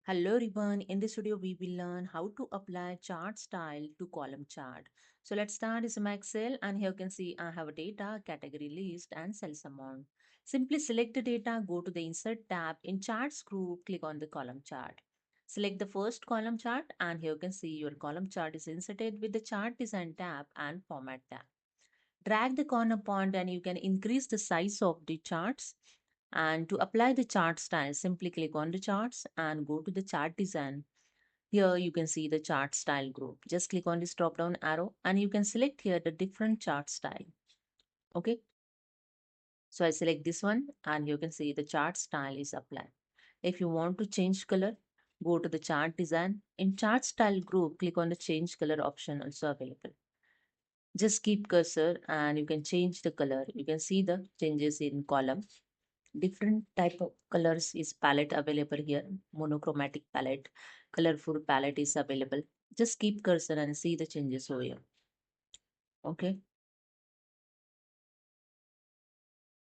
Hello everyone, in this video we will learn how to apply chart style to column chart. So let's start this in my Excel, and here you can see I have a data, category list and sales amount. Simply select the data, go to the insert tab, in charts group, click on the column chart. Select the first column chart, and here you can see your column chart is inserted with the chart design tab and format tab. Drag the corner point and you can increase the size of the charts. And to apply the chart style, simply click on the charts and go to the chart design. Here you can see the chart style group. Just click on this drop down arrow and you can select here the different chart style. Okay. So I select this one and you can see the chart style is applied. If you want to change color, go to the chart design. In chart style group, click on the change color option also available. Just keep cursor and you can change the color. You can see the changes in column. Different type of colors is palette available here. Monochromatic palette, colorful palette is available. Just keep cursor and see the changes over here. Okay.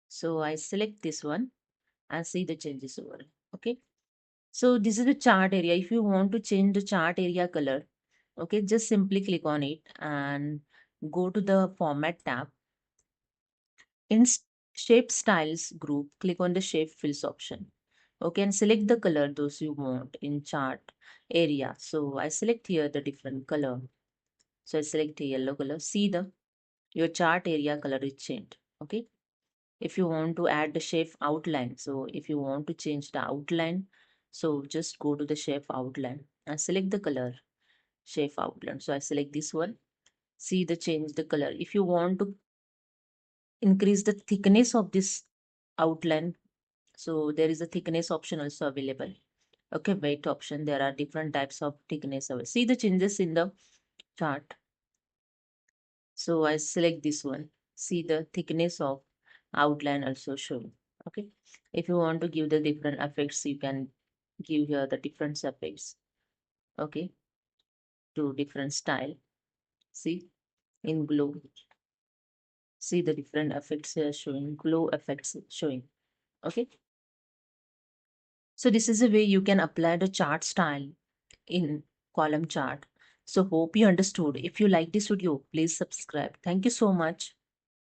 So I select this one and see the changes over. Okay. So this is the chart area. If you want to change the chart area color, okay, just simply click on it and go to the format tab. In shape styles group, click on the shape fills option. Okay, and select the color those you want in chart area. So I select here the different color. So I select a yellow color. See the your chart area color is changed. Okay. If you want to add the shape outline, so if you want to change the outline, so just go to the shape outline and select the color shape outline. So I select this one. See the change the color. If you want to increase the thickness of this outline, so there is a thickness option also available. Okay, weight option. There are different types of thickness available. See the changes in the chart. So I select this one. See the thickness of outline also shown. Okay. If you want to give the different effects, you can give here the different effects. Okay. To different style. See in glow. See the different effects here showing, glow effects showing. Okay. So this is a way you can apply the chart style in column chart. So hope you understood. If you like this video, please subscribe. Thank you so much.